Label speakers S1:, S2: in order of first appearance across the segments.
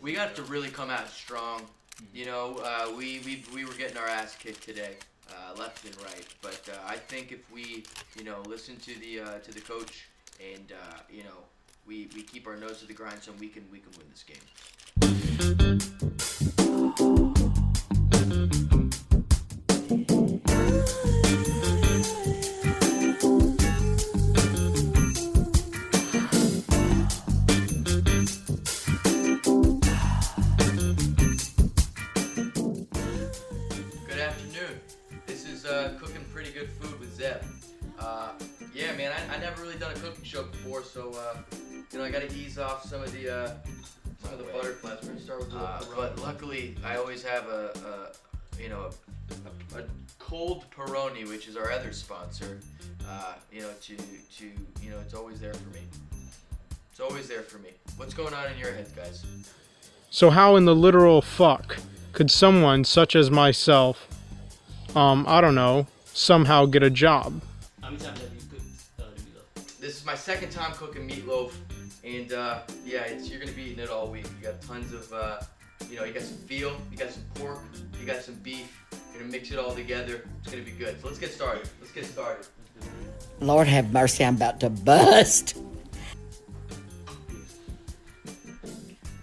S1: We got to really come out strong. You know, we were getting our ass kicked today, left and right. But I think if we, listen to the coach and we keep our nose to the grindstone, we can win this game. Good afternoon. This is cooking pretty good food with Zeb. Yeah, man, I never really done a cooking show before, so I got to ease off some of the butterflies. We're gonna start with but luckily, I always have a cold Peroni, which is our other sponsor. It's always there for me. It's always there for me. What's going on in your head, guys?
S2: So how in the literal fuck could someone such as myself, somehow get a job?
S3: How many times have you cooked meatloaf?
S1: This is my second time cooking meatloaf, and you're gonna be eating it all week. You got tons of, you got some veal, you got some pork, you got some beef. You're gonna mix it all together. It's gonna be good. So let's get started.
S4: Lord have mercy, I'm about to bust.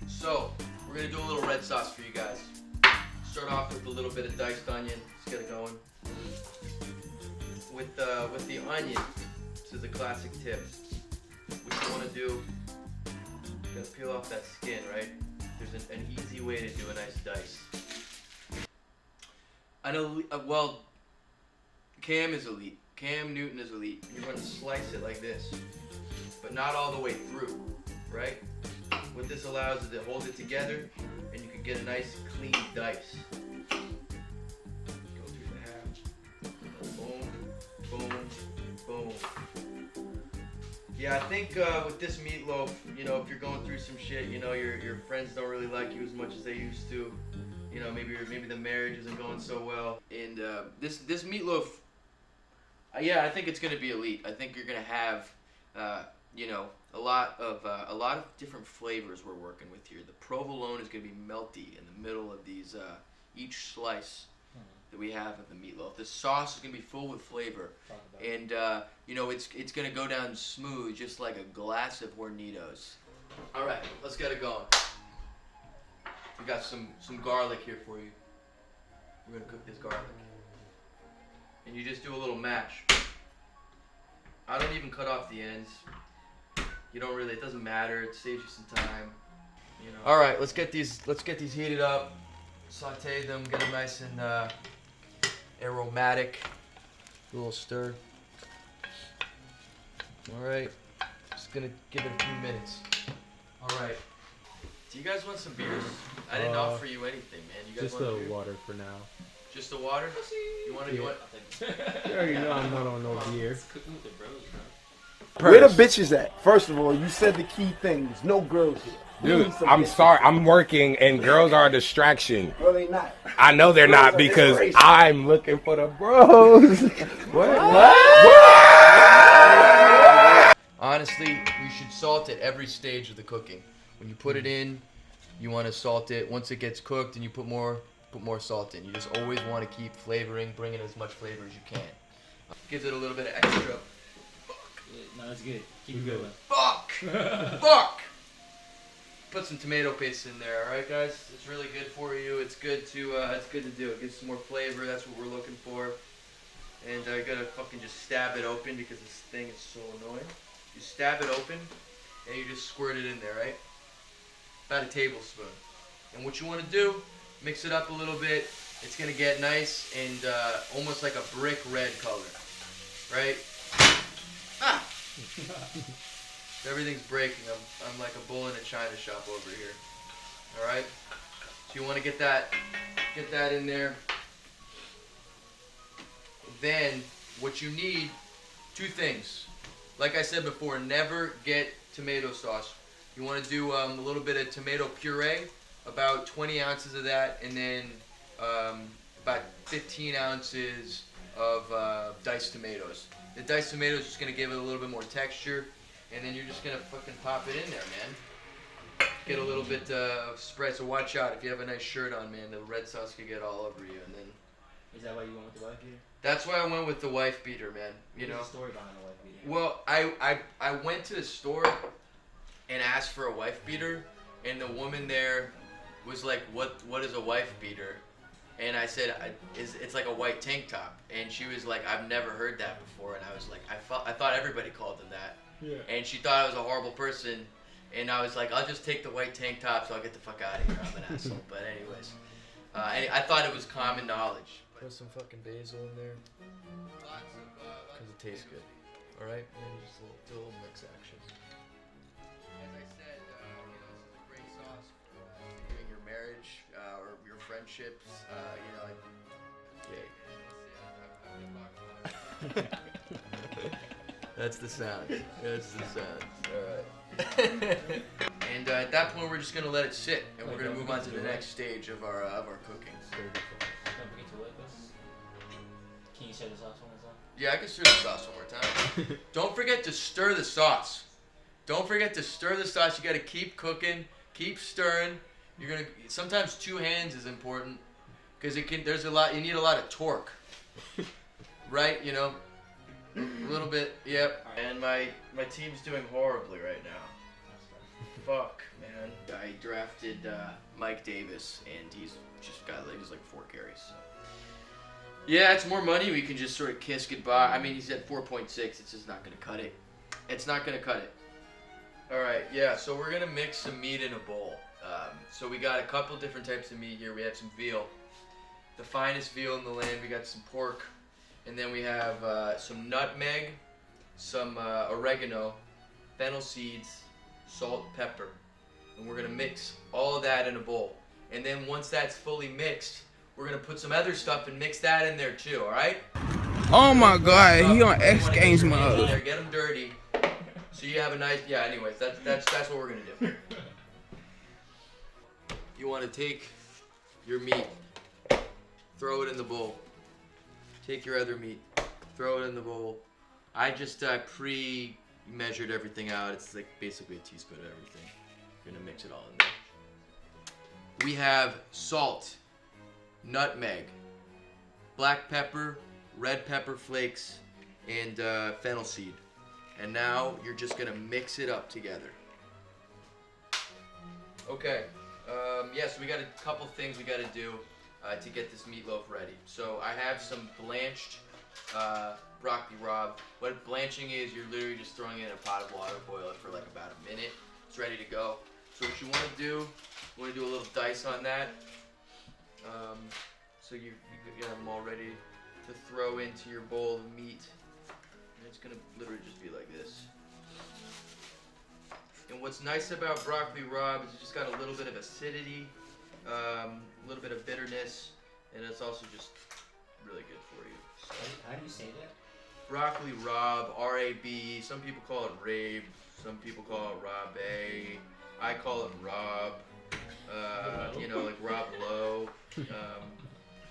S1: So we're gonna do a little red sauce for you guys. Start off with a little bit of diced onion. Let's get it going. With the onion, this is a classic tip. What you want to do, you gotta peel off that skin, right? There's an easy way to do a nice dice. I know, Cam is elite. Cam Newton is elite. You're going to slice it like this, but not all the way through, right? What this allows is it holds it together, and you can get a nice clean dice. Go through the half. Boom, boom, boom. Yeah, I think with this meatloaf, if you're going through some shit, your friends don't really like you as much as they used to. Maybe the marriage isn't going so well. And this meatloaf, I think it's gonna be elite. I think you're gonna have, a lot of different flavors we're working with here. The provolone is gonna be melty in the middle of these each slice that we have of the meatloaf. The sauce is gonna be full with flavor, and it's gonna go down smooth, just like a glass of Hornitos. All right, let's get it going. We got some garlic here for you. We're gonna cook this garlic, and you just do a little mash. I don't even cut off the ends. You don't really. It doesn't matter. It saves you some time. All right, let's get these heated up. Saute them. Get them nice and aromatic. A little stir. All right. Just gonna give it a few minutes. All right. Do you guys want some beers? I didn't offer you anything, man. You guys
S2: Just
S1: want
S2: the
S1: beer?
S2: water for now.
S1: Just the water? You want?
S2: You already know I'm not on no beer.
S3: Cooking with the bros, bro.
S5: Where the bitches at? First of all, you said the key thing. There's no girls here.
S6: Dude, I'm sorry. I'm working, and girls are a distraction.
S5: Well, they not.
S6: I know they're not because I'm looking for the bros. What?
S1: Honestly, you should salt it every stage of the cooking. When you put it in, you want to salt it. Once it gets cooked and you put more salt in. You just always want to keep flavoring, bring in as much flavor as you can. Gives it a little bit of extra.
S3: No, that's good. Keep it going.
S1: Fuck! Put some tomato paste in there, all right, guys? It's really good for you. It's good to do. It gives some more flavor. That's what we're looking for. And I gotta fucking just stab it open because this thing is so annoying. You stab it open and you just squirt it in there, right? About a tablespoon. And what you want to do, mix it up a little bit. It's gonna get nice and almost like a brick red color, right? Ah! Everything's breaking. I'm like a bull in a china shop over here. All right. So you want to get that in there. Then what you need, two things. Like I said before, never get tomato sauce. You want to do a little bit of tomato puree, about 20 ounces of that, and then about 15 ounces of diced tomatoes. The diced tomatoes is just going to give it a little bit more texture, and then you're just going to fucking pop it in there, man. get a little bit of spread. So watch out if you have a nice shirt on, man. The red sauce could get all over you, and then.
S3: Is that why you went with the wife beater?
S1: That's why I went with the wife beater, man. You know.
S3: What's the story behind the wife beater?
S1: Well, I went to the store and asked for a wife beater, and the woman there was like, "What is a wife beater?" And I said, "It's like a white tank top." And she was like, "I've never heard that before." And I was like, I thought everybody called them that.
S2: Yeah.
S1: And she thought I was a horrible person. And I was like, I'll just take the white tank top so I'll get the fuck out of here. I'm an asshole. But anyways, I thought it was common knowledge. Put some fucking basil in there. Because it tastes good. Alright? And then just do a little mix action. As I said, this is a great sauce for doing your marriage or your friendships. That's the sound. That's the sound. Alright. And at that point, we're just going to let it sit. And we're going to move on to the next stage of our cooking.
S3: Don't forget to whip us. Can you share the sauce one more time?
S1: Yeah, I can stir the sauce one more time. Don't forget to stir the sauce. Don't forget to stir the sauce. You got to keep cooking, keep stirring. Sometimes 2 hands is important because you need a lot of torque. Right? You know, a little bit. Yep. And my team's doing horribly right now. Fuck, man. I drafted Mike Davis, and he's just got like 4 carries. So. Yeah, it's more money. We can just sort of kiss goodbye. I mean, he's at 4.6. It's just not going to cut it. It's not going to cut it. All right, yeah, so we're going to mix some meat in a bowl. So we got a couple different types of meat here. We have some veal, the finest veal in the land. We got some pork, and then we have some nutmeg, some oregano, fennel seeds, salt, pepper. And we're going to mix all of that in a bowl. And then once that's fully mixed, we're going to put some other stuff and mix that in there too, all right?
S6: Oh my God, he on X Games mode.
S1: Get them dirty. So you have a nice, yeah, anyways, that's what we're going to do. You want to take your meat, throw it in the bowl. Take your other meat, throw it in the bowl. I just pre-measured everything out. It's like basically a teaspoon of everything. You're going to mix it all in there. We have salt, nutmeg, black pepper, red pepper flakes, and fennel seed. And now you're just gonna mix it up together. Okay, so we got a couple things we gotta do to get this meatloaf ready. So I have some blanched broccoli rabe. What blanching is, you're literally just throwing it in a pot of water, boil it for like about a minute. It's ready to go. So what you wanna do, a little dice on that. So you have them all ready to throw into your bowl of meat. And it's gonna literally just be like this. And what's nice about broccoli rabe is it's just got a little bit of acidity, a little bit of bitterness, and it's also just really good for you. So,
S3: How do you say that?
S1: broccoli rabe, R-A-B. Some people call it rabe. Some people call it rabe. I call it rob. Like Rob Lowe.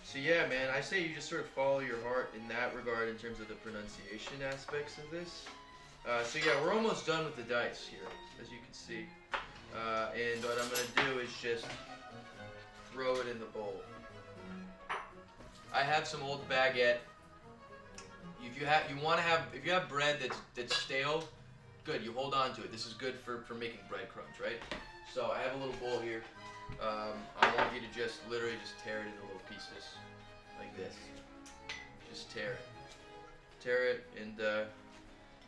S1: So yeah, man, I say you just sort of follow your heart in that regard in terms of the pronunciation aspects of this. So yeah, we're almost done with the dice here, as you can see. And what I'm gonna do is just throw it in the bowl. I have some old baguette. If you have bread that's stale, good. You hold on to it. This is good for making breadcrumbs, right? So I have a little bowl here. I want you to just literally just tear it into little pieces, like this. Just tear it, and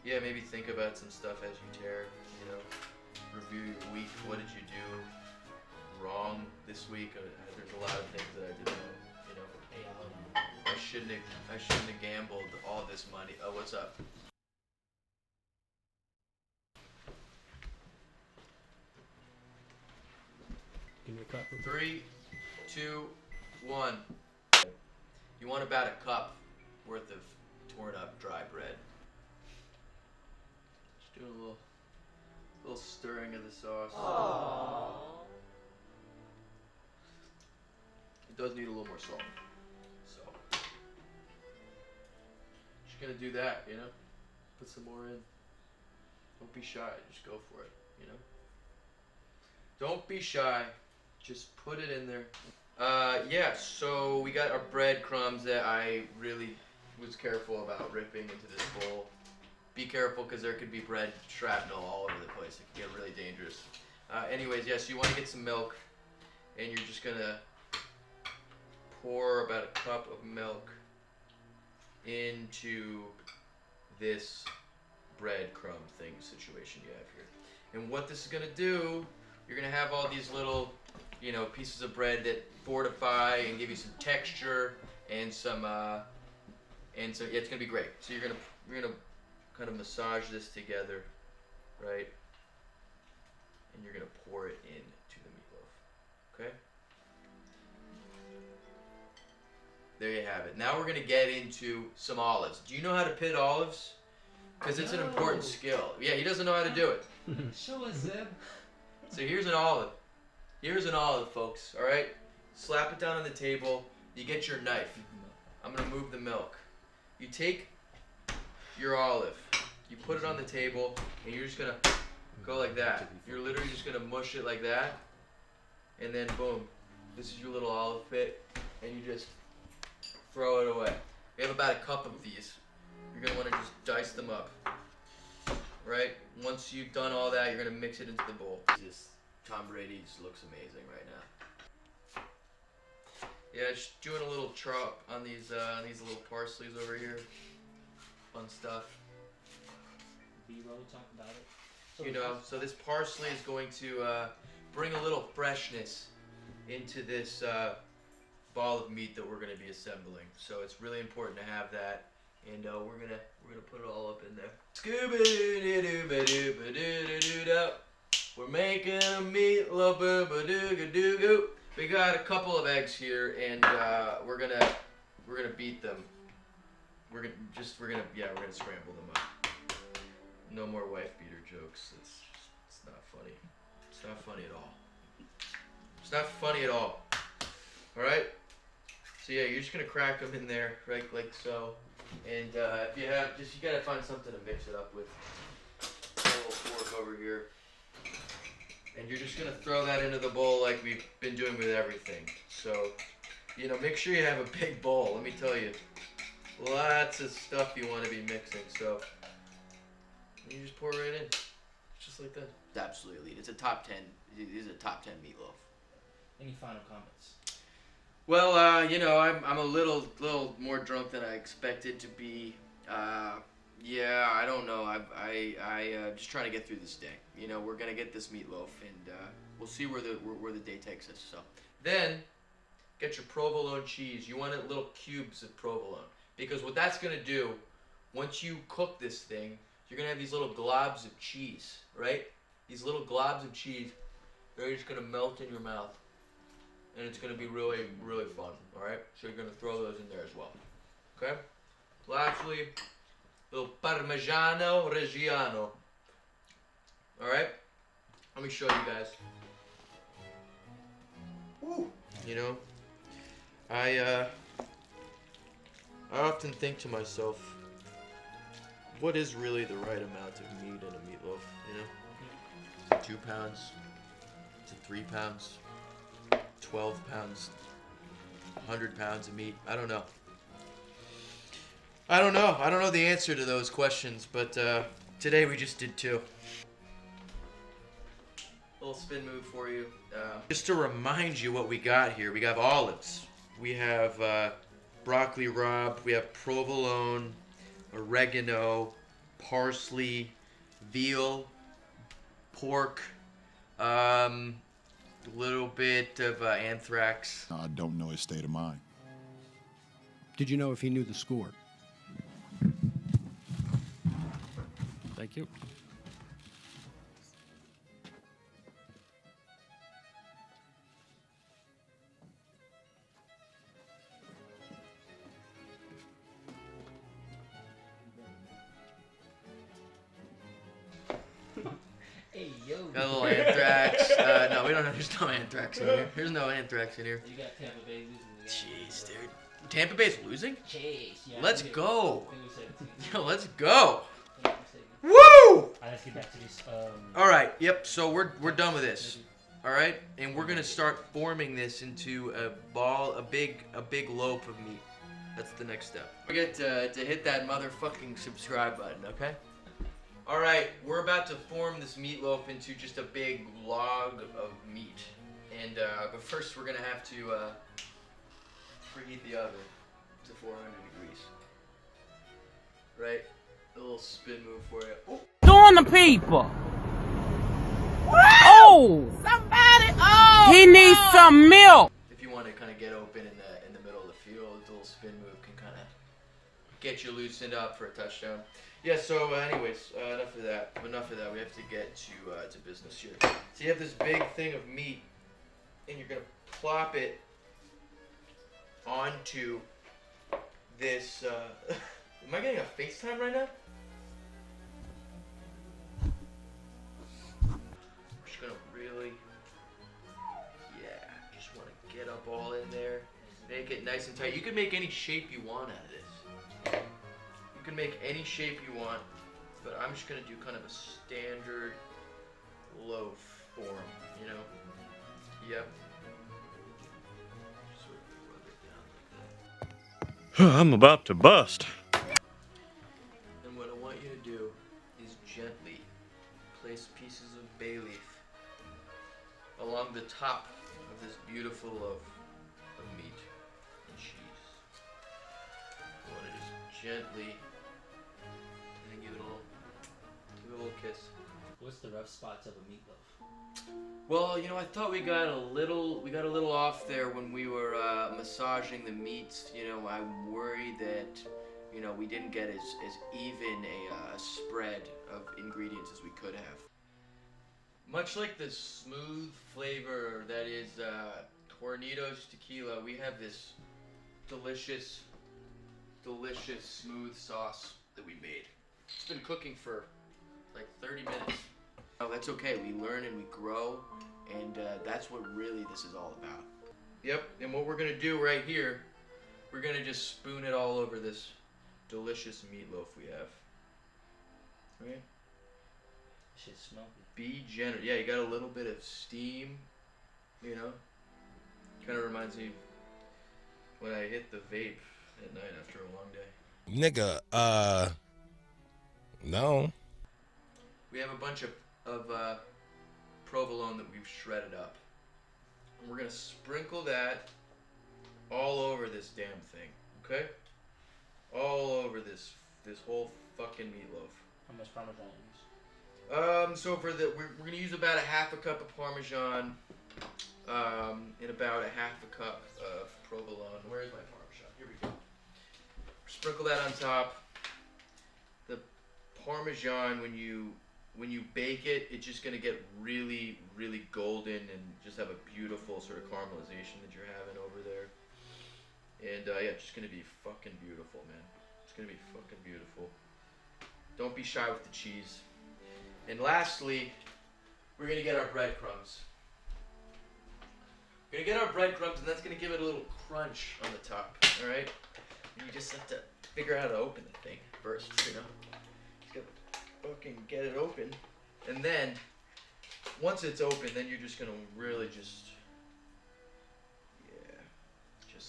S1: maybe think about some stuff as you tear it. Review your week. What did you do wrong this week? There's a lot of things that I did wrong. I shouldn't have gambled all this money. Oh, what's up?
S2: Give me a cup.
S1: 3, 2, 1. You want about a cup worth of torn up dry bread. Just doing a little stirring of the sauce.
S3: Aww.
S1: It does need a little more salt. So just gonna do that, Put some more in. Don't be shy, just go for it, Don't be shy. Just put it in there. Yeah, so we got our breadcrumbs that I really was careful about ripping into this bowl. Be careful because there could be bread shrapnel all over the place. It could get really dangerous. Anyways, yes, you want to get some milk, and you're just gonna pour about a cup of milk into this breadcrumb thing situation you have here. And what this is gonna do, you're gonna have all these little, you know, pieces of bread that fortify and give you some texture and some, yeah, it's gonna be great. So you're gonna kind of massage this together, right? And you're gonna pour it into the meatloaf, okay? There you have it. Now we're gonna get into some olives. Do you know how to pit olives? Because it's an important skill. Yeah, he doesn't know how to do it.
S3: Show us, Zeb.
S1: So here's an olive. Here's an olive, folks, all right? Slap it down on the table. You get your knife. I'm gonna move the milk. You take your olive, you put it on the table, and you're just gonna go like that. You're literally just gonna mush it like that, and then boom, this is your little olive pit, and you just throw it away. We have about a cup of these. You're gonna wanna just dice them up, right? Once you've done all that, you're gonna mix it into the bowl. Tom Brady just looks amazing right now. Yeah, just doing a little chop on these little parsleys over here. Fun stuff.
S3: B-roll, talk about it. So
S1: You know, so this parsley is going to bring a little freshness into this ball of meat that we're going to be assembling. So it's really important to have that, and we're gonna put it all up in there. Scooby-doo-ba-doo-ba-doo-ba-doo-da. We're making a meatloaf, ba-doo-ga-doo-goo. We got a couple of eggs here, and we're gonna beat them. We're gonna scramble them up. No more wife beater jokes. It's not funny. It's not funny at all. It's not funny at all. All right. So yeah, you're just gonna crack them in there, right, like so. And if you have, you gotta find something to mix it up with. A little fork over here. And you're just gonna throw that into the bowl like we've been doing with everything. So, you know, make sure you have a big bowl. Let me tell you, lots of stuff you want to be mixing. So, you just pour it right in, just like that. It's absolutely elite. It's a top 10. It is a top 10 meatloaf.
S3: Any final comments?
S1: Well, you know, I'm a little more drunk than I expected to be. Yeah, I don't know. I just trying to get through this day. You know, we're gonna get this meatloaf, and we'll see where the day takes us. So then, get your provolone cheese. You want little cubes of provolone, because what that's gonna do, once you cook this thing, you're gonna have these little globs of cheese, right? These little globs of cheese, they're just gonna melt in your mouth, and it's gonna be really, really fun. All right, so you're gonna throw those in there as well. Okay. Lastly, little Parmigiano Reggiano. All right, let me show you guys. Ooh. You know, I often think to myself, what is really the right amount of meat in a meatloaf? You know, 2 pounds to 3 pounds, 12 pounds, 100 pounds of meat. I don't know. I don't know the answer to those questions, but today we just did 2. Little spin move for you. Just to remind you what we got here. We have olives. We have broccoli rabe. We have provolone, oregano, parsley, veal, pork, a little bit of anthrax.
S7: I don't know his state of mind.
S8: Did you know if he knew the score? Thank you.
S3: Hey, yo.
S1: Got a little anthrax. No, we don't have. There's no anthrax in here. There's no anthrax in here.
S3: You got Tampa Bay losing the game.
S1: Jeez, dude. Tampa Bay's losing?
S3: Chase. Yeah,
S1: Let's
S3: I think
S1: go.
S3: it was 17.
S1: Yo, let's go.
S3: If I'm not mistaken.
S1: Woo!
S3: Let's get back to this.
S1: All right. Yep. So we're done with this. All right, and we're gonna start forming this into a big loaf of meat. That's the next step. Forget to hit that motherfucking subscribe button, okay? All right, we're about to form this meatloaf into just a big log of meat, and but first we're gonna have to preheat the oven to 400 degrees. Right, a little spin move for you. Oh.
S7: Doing the people. Oh, somebody! Oh, he needs some milk.
S1: If you want to kind of get open in the middle of the field, a little spin move can kind of get you loosened up for a touchdown. Yeah. So, anyways, enough of that. Enough of that. We have to get to business here. So you have this big thing of meat, and you're gonna plop it onto this. Am I getting a FaceTime right now? We're just gonna really, just want to get up all in there, make it nice and tight. You can make any shape you want out of this. You can make any shape you want, but I'm just gonna do kind of a standard loaf form, you know? Yep. Just sort of rub it down like that.
S9: I'm about to bust.
S1: And what I want you to do is gently place pieces of bay leaf along the top of this beautiful loaf of meat and cheese. I want to just gently and give it a little kiss.
S3: What's the rough spots of a meatloaf?
S1: Well, you know, I thought we got a little off there when we were massaging the meats. You know, I worried that, you know, we didn't get as even a spread of ingredients as we could have. Much like the smooth flavor that is Tornido's tequila, we have this delicious smooth sauce that we made. It's been cooking for like 30 minutes. Oh, that's okay. We learn and we grow, and that's what really this is all about. Yep, and what we're gonna do right here, we're gonna just spoon it all over this delicious meatloaf we have. Okay?
S3: Shit's smoky.
S1: Be generous. Yeah, you got a little bit of steam, you know? Kind of reminds me when I hit the vape at night after a long day.
S6: Nigga, no.
S1: We have a bunch of provolone that we've shredded up. And we're gonna sprinkle that all over this damn thing, okay? All over this whole fucking meatloaf.
S3: How much Parmesan you use?
S1: So for we're gonna use about a half a cup of Parmesan, and about a half a cup of provolone. Where's my Parmesan? Here we go. Sprinkle that on top. The Parmesan, when you bake it, it's just gonna get really, really golden and just have a beautiful sort of caramelization that you're having over there. And yeah, it's just gonna be fucking beautiful, man. It's gonna be fucking beautiful. Don't be shy with the cheese. And lastly, we're gonna get our breadcrumbs. We're gonna get our breadcrumbs, and that's gonna give it a little crunch on the top. All right. And you just have to figure out how to open the thing first, you know. Just gotta fucking get it open, and then once it's open, then you're just gonna really just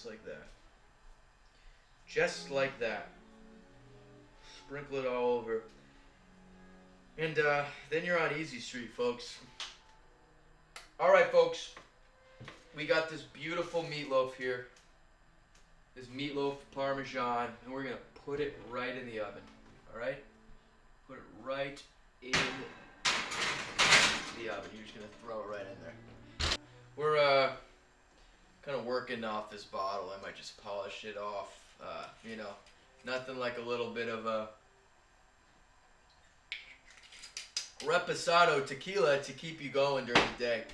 S1: like that. Just like that. Sprinkle it all over. And then you're on easy street, folks. Alright, folks. We got this beautiful meatloaf here. This meatloaf Parmesan. And we're going to put it right in the oven. Alright? Put it right in the oven. You're just going to throw it right in there. We're kind of working off this bottle. I might just polish it off. You know, nothing like a little bit of a reposado tequila to keep you going during the day.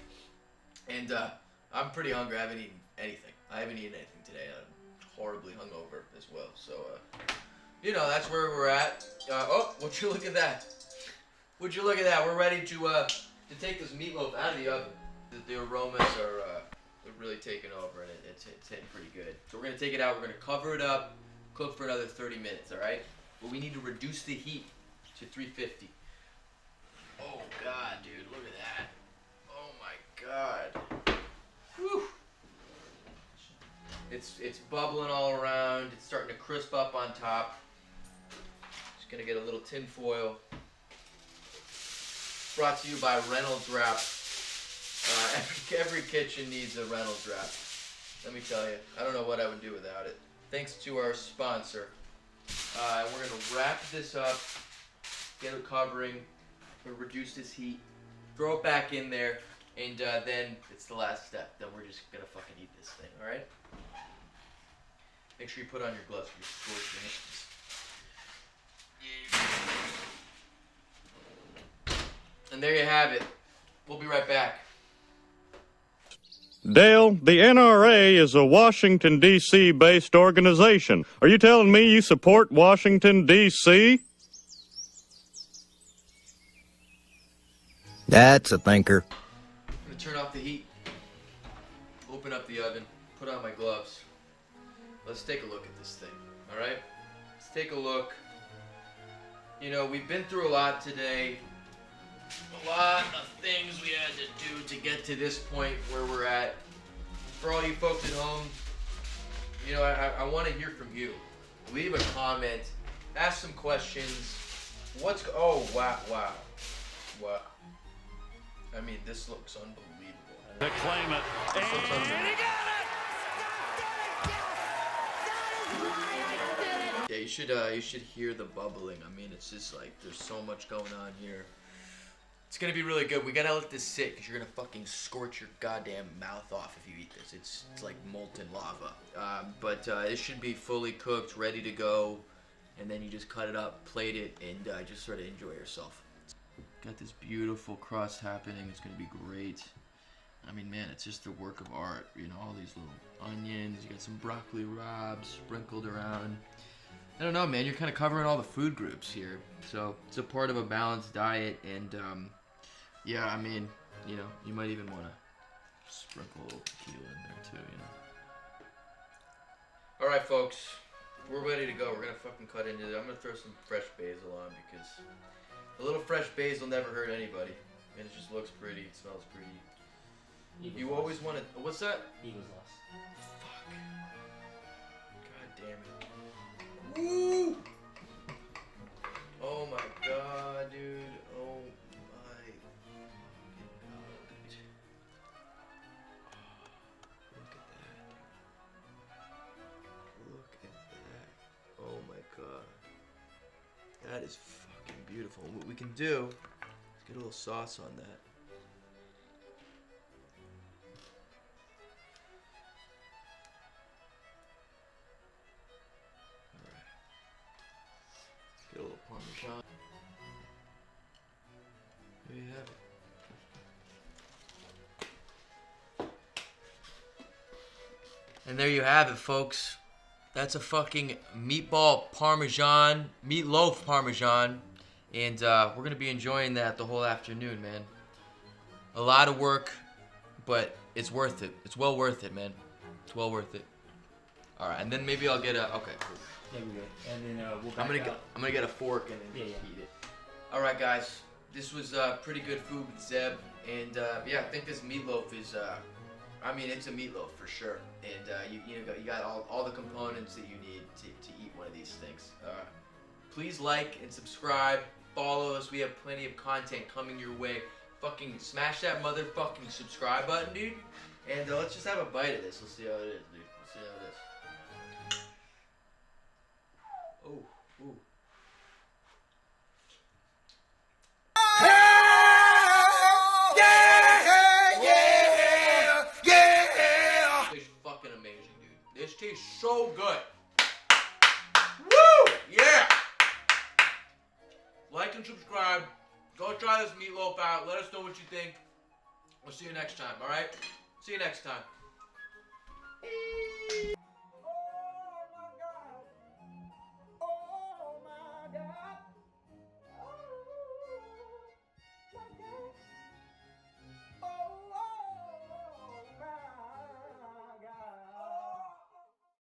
S1: And I'm pretty hungry. I haven't eaten anything. I haven't eaten anything today. I'm horribly hungover as well. So, you know, that's where we're at. Oh, would you look at that? Would you look at that? We're ready to take this meatloaf out of the oven. The aromas are really taking over, and it's hitting pretty good. So we're going to take it out. We're going to cover it up, cook for another 30 minutes, all right? But we need to reduce the heat to 350. Oh, God, dude, look at that. Oh, my God. Whew. It's bubbling all around. It's starting to crisp up on top. Just gonna get a little tin foil. Brought to you by Reynolds Wrap. Every kitchen needs a Reynolds Wrap. Let me tell you, I don't know what I would do without it. Thanks to our sponsor. We're gonna wrap this up, get it covering, we'll reduce this heat, throw it back in there, and then it's the last step. Then we're just gonna fucking eat this thing, alright? Make sure you put on your gloves for your scorched hands. And there you have it. We'll be right back.
S9: Dale, the NRA is a Washington, D.C. based organization. Are you telling me you support Washington, D.C.?
S10: That's a thinker.
S1: I'm gonna turn off the heat, open up the oven, put on my gloves. Let's take a look at this thing, alright? Let's take a look. You know, we've been through a lot today. A lot of things we had to do to get to this point where we're at. For all you folks at home, you know, I want to hear from you. Leave a comment. Ask some questions. Oh, wow. I mean, this looks unbelievable.
S9: To claim it.
S1: This looks unbelievable. Yeah, you should hear the bubbling. I mean, it's just like there's so much going on here. It's gonna be really good. We gotta let this sit because you're gonna fucking scorch your goddamn mouth off if you eat this. It's like molten lava. But it should be fully cooked, ready to go, and then you just cut it up, plate it, and just sort of enjoy yourself. Got this beautiful crust happening. It's gonna be great. I mean, man, it's just a work of art. You know, all these little onions. You got some broccoli rabe sprinkled around. I don't know, man. You're kind of covering all the food groups here, so it's a part of a balanced diet. And yeah, I mean, you know, you might even want to sprinkle a little tequila in there too, you know. All right, folks, we're ready to go. We're gonna fucking cut into it. I'm gonna throw some fresh basil on because a little fresh basil never hurt anybody, and it just looks pretty. It smells pretty. You always want to. What's that?
S3: Eagles lost.
S1: Fuck. God damn it. Woo! Oh my god, dude. Oh my god. Look at that, dude. Look at that. Oh my god. That is fucking beautiful. What we can do is get a little sauce on that. Get a little Parmesan. There you have it. And there you have it, folks. That's a fucking meatloaf Parmesan. And we're going to be enjoying that the whole afternoon, man. A lot of work, but it's worth it. It's well worth it, man. It's well worth it. All right, and then maybe I'll get a... Okay, cool.
S3: Yeah, we're good. And then we'll
S1: I'm gonna get a fork and then just eat it. All right, guys. This was pretty good food with Zeb, and yeah, I think this meatloaf is. I mean, it's a meatloaf for sure, and you got all the components that you need to eat one of these things. Please like and subscribe. Follow us. We have plenty of content coming your way. Fucking smash that motherfucking subscribe button, dude. And let's just have a bite of this. Let's see how it is, dude. Let's see how it is. Oh, ooh. Yeah! This tastes fucking amazing, dude. This tastes so good. Woo! Yeah! Like and subscribe. Go try this meatloaf out. Let us know what you think. We'll see you next time, alright? See you next time.